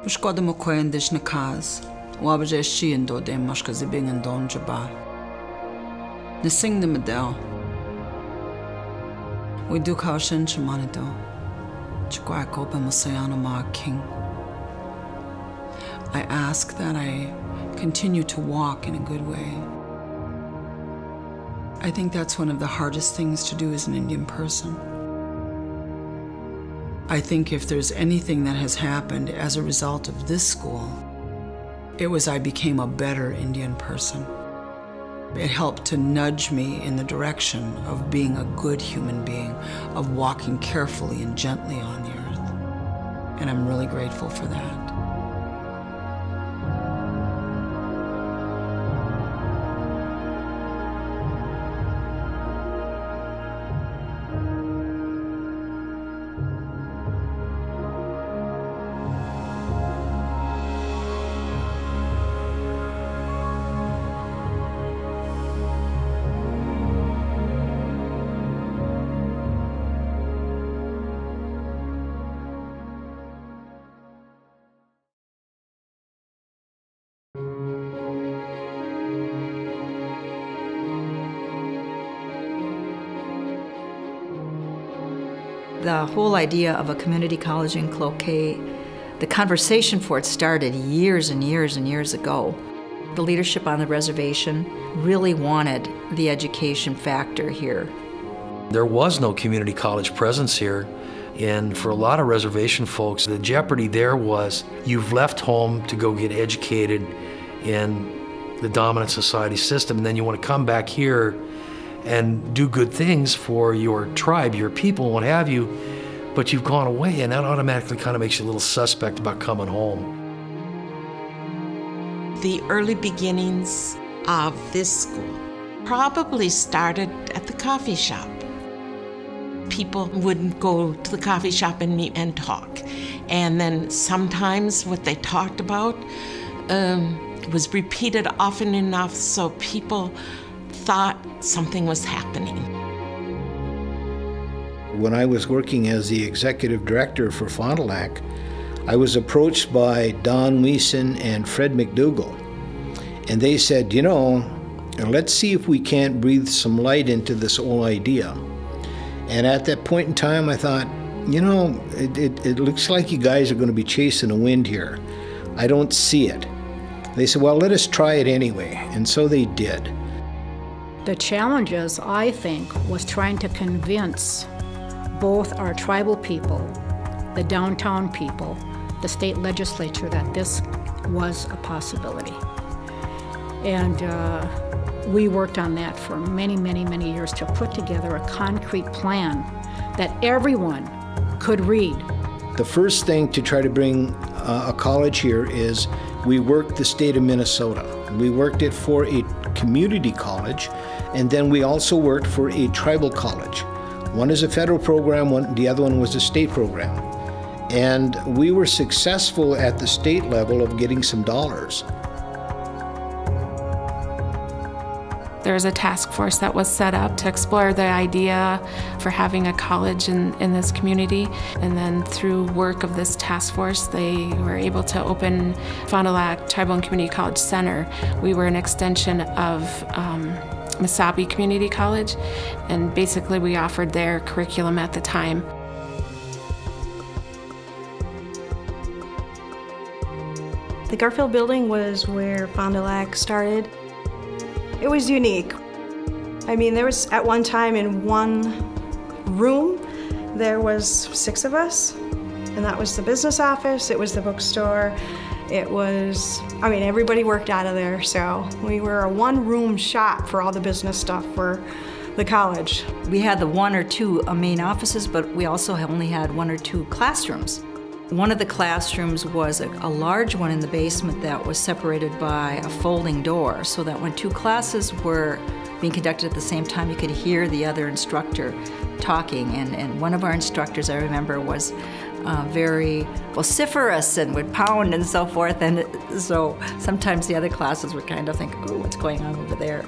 Ushkoda mo koendish na kaz, wabaje shiendo de mashka zibing and don jaba. Ne sing the medel. We do kaushin chamanado. Chikwa kopa musayana ma king. I ask that I continue to walk in a good way. I think that's one of the hardest things to do as an Indian person. I think if there's anything that has happened as a result of this school, it was I became a better Indian person. It helped to nudge me in the direction of being a good human being, of walking carefully and gently on the earth. And I'm really grateful for that. The whole idea of a community college in Cloquet, the conversation for it started years and years and years ago. The leadership on the reservation really wanted the education factor here. There was no community college presence here, and for a lot of reservation folks, the jeopardy there was you've left home to go get educated in the dominant society system, and then you want to come back here and do good things for your tribe, your people, what have you, but you've gone away, and that automatically kind of makes you a little suspect about coming home. The early beginnings of this school probably started at the coffee shop. People would go to the coffee shop and meet and talk, and then sometimes what they talked about was repeated often enough so people thought something was happening. When I was working as the executive director for Fond du Lac, I was approached by Don Weeson and Fred McDougall, and they said, you know, let's see if we can't breathe some light into this whole idea. And at that point in time, I thought, you know, it looks like you guys are going to be chasing the wind here. I don't see it. They said, well, let us try it anyway, and so they did. The challenges, I think, was trying to convince both our tribal people, the downtown people, the state legislature that this was a possibility. And we worked on that for many, many, many years to put together a concrete plan that everyone could read. The first thing to try to bring a college here is we worked the state of Minnesota. We worked it for a community college, and then we also worked for a tribal college. One is a federal program, the other one was a state program. And we were successful at the state level of getting some dollars. There was a task force that was set up to explore the idea for having a college in this community. And then through work of this task force, they were able to open Fond du Lac Tribal and Community College Center. We were an extension of Mesabi Community College, and basically we offered their curriculum at the time. The Garfield building was where Fond du Lac started. It was unique. I mean, there was, at one time in one room, there was 6 of us, and that was the business office, it was the bookstore, it was, I mean, everybody worked out of there, so we were a one-room shop for all the business stuff for the college. We had the 1 or 2 main offices, but we also only had 1 or 2 classrooms. One of the classrooms was a large one in the basement that was separated by a folding door, so that when 2 classes were being conducted at the same time, you could hear the other instructor talking. And one of our instructors, I remember, was very vociferous and would pound and so forth. And so sometimes the other classes would kind of think, oh, what's going on over there?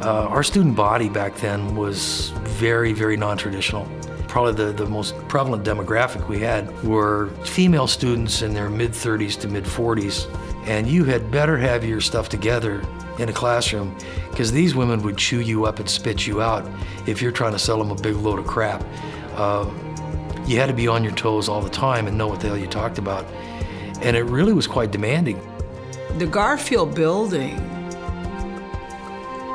Our student body back then was very, very non-traditional. probably the most prevalent demographic we had were female students in their mid-30s to mid-40s, and you had better have your stuff together in a classroom, because these women would chew you up and spit you out if you're trying to sell them a big load of crap. You had to be on your toes all the time and know what the hell you talked about. And it really was quite demanding. The Garfield building,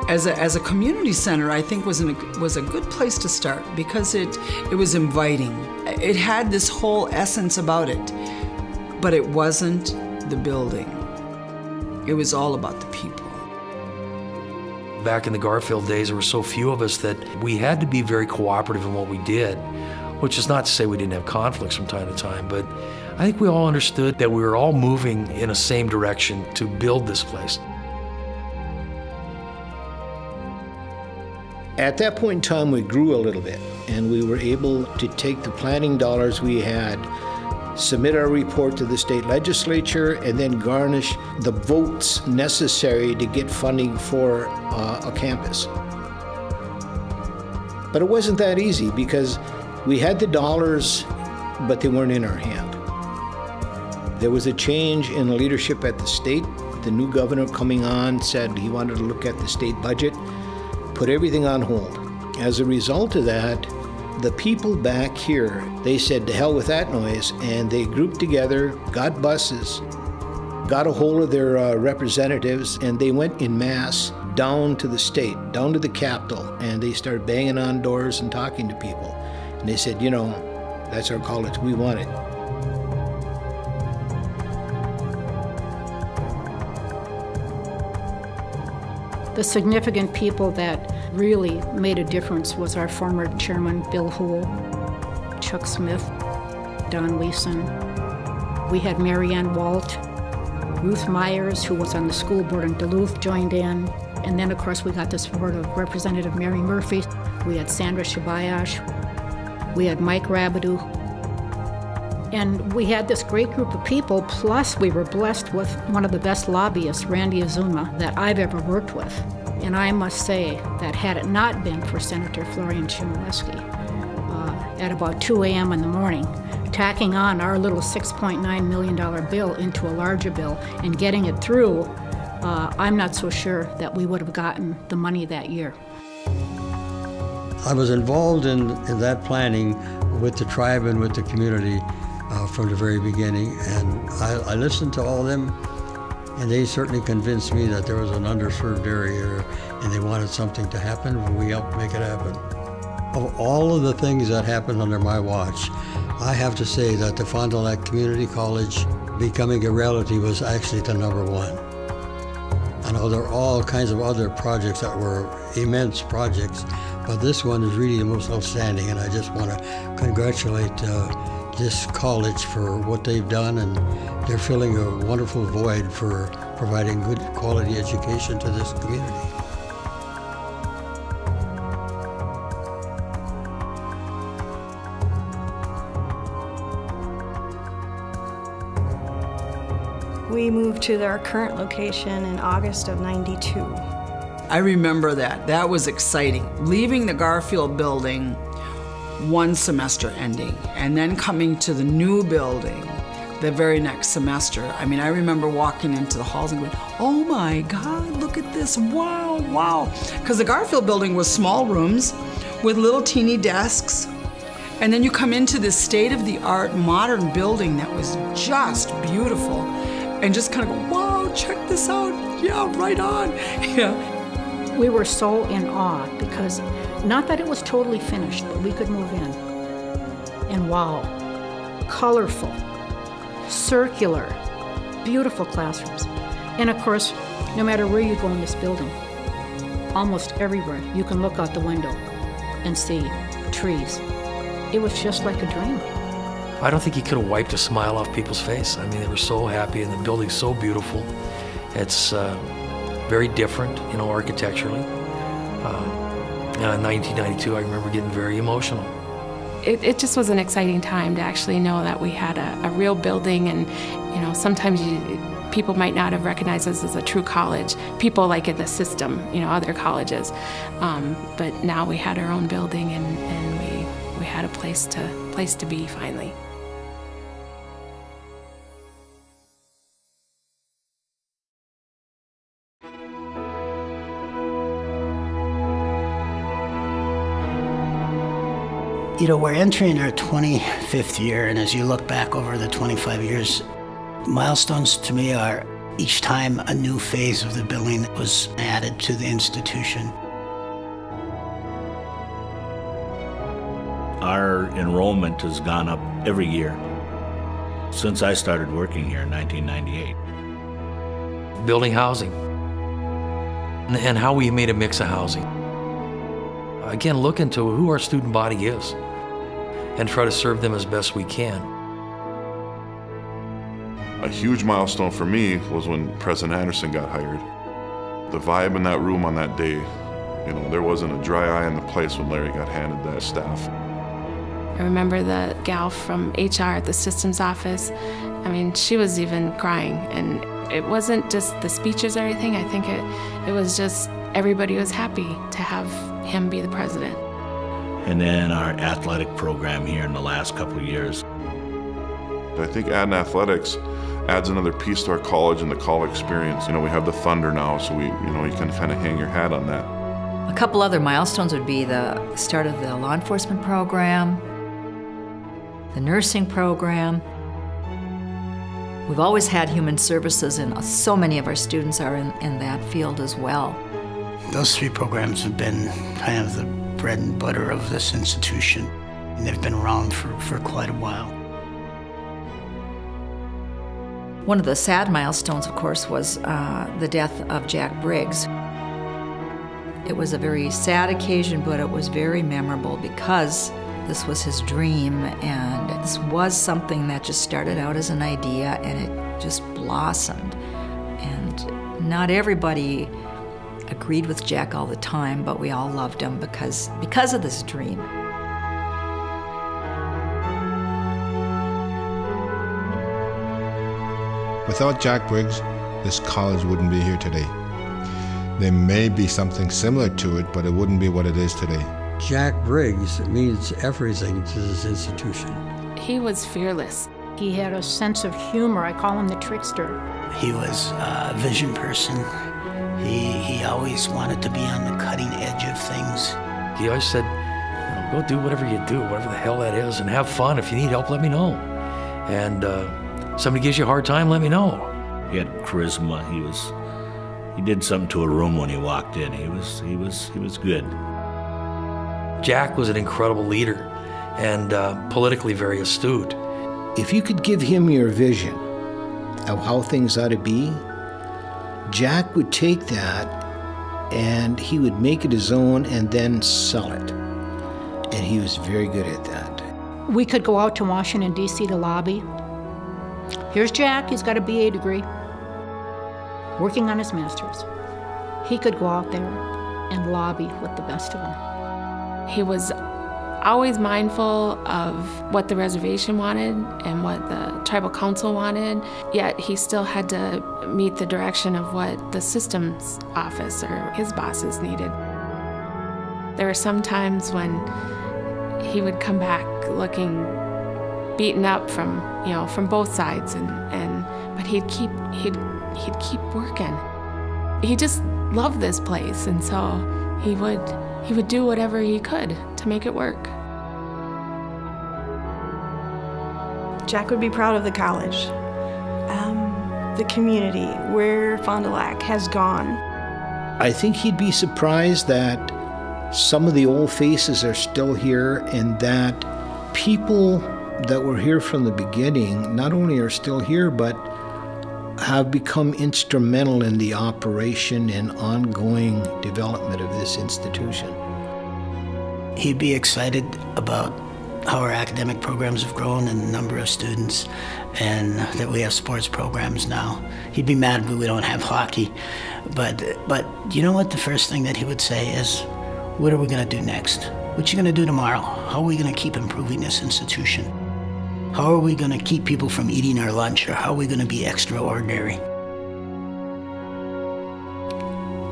as a community center, I think was a good place to start, because it was inviting. It had this whole essence about it, but it wasn't the building. It was all about the people. Back in the Garfield days, there were so few of us that we had to be very cooperative in what we did, which is not to say we didn't have conflicts from time to time, but I think we all understood that we were all moving in a same direction to build this place. At that point in time, we grew a little bit, and we were able to take the planning dollars we had, submit our report to the state legislature, and then garnish the votes necessary to get funding for a campus. But it wasn't that easy, because we had the dollars, but they weren't in our hand. There was a change in leadership at the state. The new governor coming on said he wanted to look at the state budget, put everything on hold. As a result of that, the people back here, they said to hell with that noise, and they grouped together, got buses, got a hold of their representatives, and they went en masse down to the state, down to the Capitol, and they started banging on doors and talking to people. And they said, you know, that's our college, we want it. The significant people that really made a difference was our former chairman, Bill Hoole, Chuck Smith, Don Weeson. We had Marianne Walt, Ruth Myers, who was on the school board in Duluth, joined in. And then, of course, we got the support of Representative Mary Murphy. We had Sandra Shabayash. We had Mike Rabideau. And we had this great group of people, plus we were blessed with one of the best lobbyists, Randy Azuma, that I've ever worked with. And I must say that had it not been for Senator Florian Chmielewski, at about 2 a.m. in the morning, tacking on our little $6.9 million bill into a larger bill and getting it through, I'm not so sure that we would have gotten the money that year. I was involved in that planning with the tribe and with the community from the very beginning, and I listened to all of them, and they certainly convinced me that there was an underserved area and they wanted something to happen, and we helped make it happen. Of all of the things that happened under my watch, I have to say that the Fond du Lac Community College becoming a reality was actually the number one. I know there are all kinds of other projects that were immense projects, but this one is really the most outstanding, and I just want to congratulate this college for what they've done, and they're filling a wonderful void for providing good quality education to this community. We moved to our current location in August of '92. I remember that. That was exciting. Leaving the Garfield building, one semester ending, and then coming to the new building the very next semester. I mean, I remember walking into the halls and going, oh my God, look at this, wow, wow. Because the Garfield building was small rooms with little teeny desks. And then you come into this state-of-the-art modern building that was just beautiful, and just kind of go, wow, check this out, yeah, right on, yeah. We were so in awe because not that it was totally finished, but we could move in. And wow, colorful, circular, beautiful classrooms. And of course, no matter where you go in this building, almost everywhere you can look out the window and see trees. It was just like a dream. I don't think you could have wiped a smile off people's face. I mean, they were so happy, and the building's so beautiful. It's very different, you know, architecturally. And in 1992, I remember getting very emotional. It just was an exciting time to actually know that we had a real building, and you know, sometimes people might not have recognized us as a true college. People like in the system, you know, other colleges. But now we had our own building, and we had had a place to be finally. You know, we're entering our 25th year, and as you look back over the 25 years, milestones to me are each time a new phase of the building was added to the institution. Our enrollment has gone up every year since I started working here in 1998. Building housing, and how we made a mix of housing. Again, look into who our student body is and try to serve them as best we can. A huge milestone for me was when President Anderson got hired. The vibe in that room on that day, you know, there wasn't a dry eye in the place when Larry got handed that staff. I remember the gal from HR at the systems office. I mean, she was even crying, and it wasn't just the speeches or anything. I think it was just everybody was happy to have him be the president. And then our athletic program here in the last couple of years. I think adding athletics adds another piece to our college and the college experience. You know, we have the Thunder now, so you can kind of hang your hat on that. A couple other milestones would be the start of the law enforcement program, the nursing program. We've always had human services, and so many of our students are in that field as well. Those three programs have been kind of the bread and butter of this institution, and they've been around for quite a while. One of the sad milestones, of course, was the death of Jack Briggs. It was a very sad occasion, but it was very memorable because this was his dream, and this was something that just started out as an idea, and it just blossomed. And not everybody agreed with Jack all the time, but we all loved him because of this dream. Without Jack Briggs, this college wouldn't be here today. There may be something similar to it, but it wouldn't be what it is today. Jack Briggs means everything to this institution. He was fearless. He had a sense of humor. I call him the trickster. He was a vision person. He always wanted to be on the cutting edge of things. He always said, go do whatever you do, whatever the hell that is, and have fun. If you need help, let me know. And somebody gives you a hard time, let me know. He had charisma. He did something to a room when he walked in. He was good. Jack was an incredible leader and politically very astute. If you could give him your vision of how things ought to be, Jack would take that and he would make it his own and then sell it. And he was very good at that. We could go out to Washington, D.C. to lobby. Here's Jack, he's got a BA degree, working on his master's. He could go out there and lobby with the best of them. He was always mindful of what the reservation wanted and what the tribal council wanted, yet he still had to meet the direction of what the systems office or his bosses needed. There were some times when he would come back looking beaten up from both sides, but he'd keep working. He just loved this place, and so he would do whatever he could to make it work. Jack would be proud of the college, the community, where Fond du Lac has gone. I think he'd be surprised that some of the old faces are still here, and that people that were here from the beginning not only are still here, but have become instrumental in the operation and ongoing development of this institution. He'd be excited about how our academic programs have grown and the number of students, and that we have sports programs now. He'd be mad if we don't have hockey, but you know what? The first thing that he would say is, what are we going to do next? What you going to do tomorrow? How are we going to keep improving this institution? How are we going to keep people from eating our lunch, or how are we going to be extraordinary?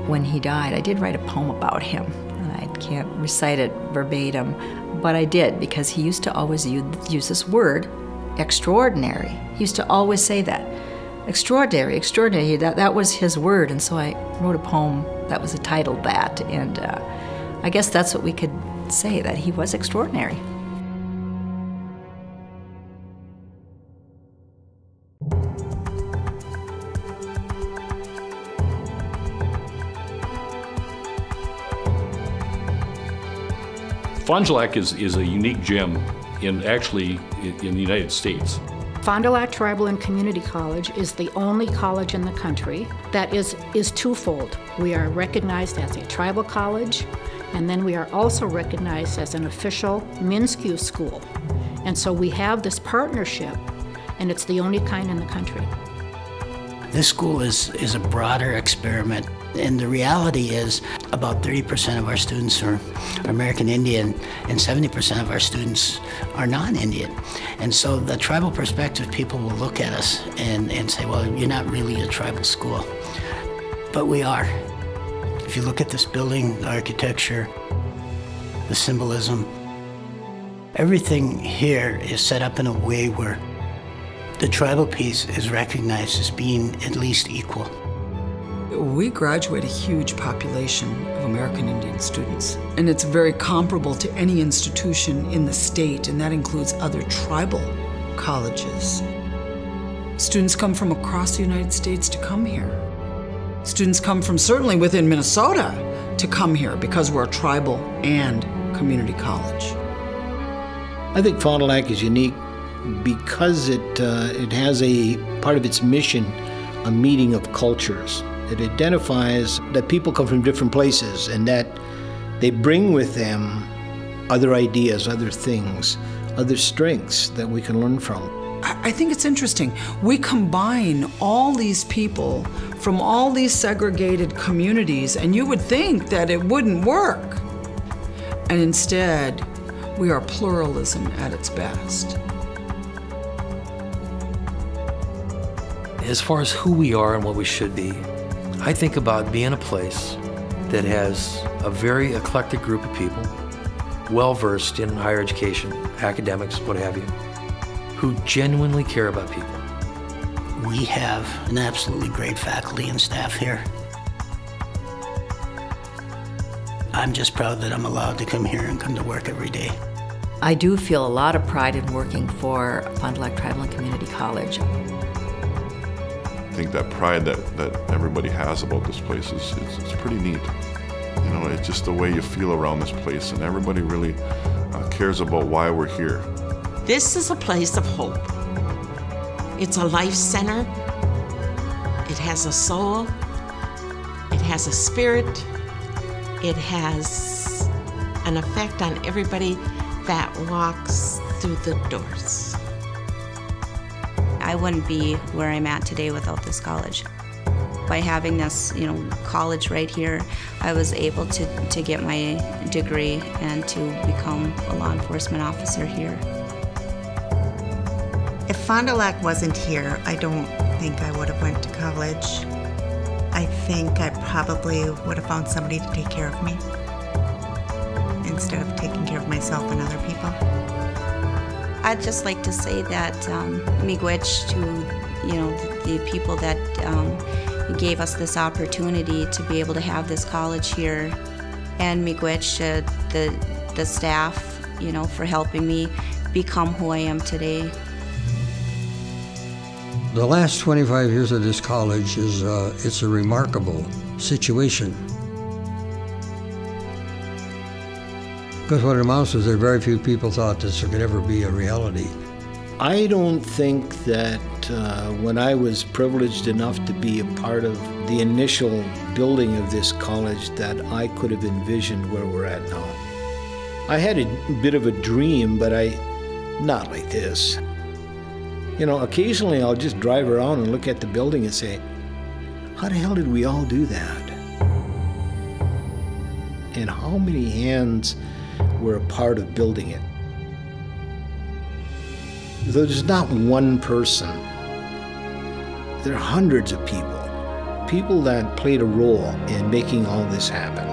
When he died, I did write a poem about him, and I can't recite it verbatim, but I did, because he used to always use this word, extraordinary. He used to always say that. Extraordinary, extraordinary, that was his word, and so I wrote a poem that was titled that, and I guess that's what we could say, that he was extraordinary. Fond du Lac is a unique gem in the United States. Fond du Lac Tribal and Community College is the only college in the country that is twofold. We are recognized as a tribal college, and then we are also recognized as an official MnSCU school. And so we have this partnership, and it's the only kind in the country. This school is a broader experiment, and the reality is about 30% of our students are American Indian, and 70% of our students are non-Indian. And so the tribal perspective, people will look at us and say, well, you're not really a tribal school. But we are. If you look at this building, the architecture, the symbolism, everything here is set up in a way where the tribal piece is recognized as being at least equal. We graduate a huge population of American Indian students, and it's very comparable to any institution in the state, and that includes other tribal colleges. Students come from across the United States to come here. Students come from certainly within Minnesota to come here because we're a tribal and community college. I think Fond du Lac is unique because it has a part of its mission, a meeting of cultures. It identifies that people come from different places and that they bring with them other ideas, other things, other strengths that we can learn from. I think it's interesting. We combine all these people from all these segregated communities, and you would think that it wouldn't work. And instead, we are pluralism at its best. As far as who we are and what we should be, I think about being a place that has a very eclectic group of people, well-versed in higher education, academics, what have you, who genuinely care about people. We have an absolutely great faculty and staff here. I'm just proud that I'm allowed to come here and come to work every day. I do feel a lot of pride in working for Fond du Lac Tribal and Community College. I think that pride that everybody has about this place it's pretty neat. You know, it's just the way you feel around this place, and everybody really cares about why we're here. This is a place of hope. It's a life center. It has a soul. It has a spirit. It has an effect on everybody that walks through the doors. I wouldn't be where I'm at today without this college. By having this, college right here, I was able to get my degree and to become a law enforcement officer here. If Fond du Lac wasn't here, I don't think I would have went to college. I think I probably would have found somebody to take care of me instead of taking care of myself and other people. I'd just like to say that miigwech to the people that gave us this opportunity to be able to have this college here, and miigwech to the staff, for helping me become who I am today. The last 25 years of this college it's a remarkable situation. Because what it amounts to is that very few people thought this could ever be a reality. I don't think that when I was privileged enough to be a part of the initial building of this college that I could have envisioned where we're at now. I had a bit of a dream, but not like this. Occasionally I'll just drive around and look at the building and say, how the hell did we all do that? And how many hands were a part of building it? There's not one person. There are hundreds of people that played a role in making all this happen.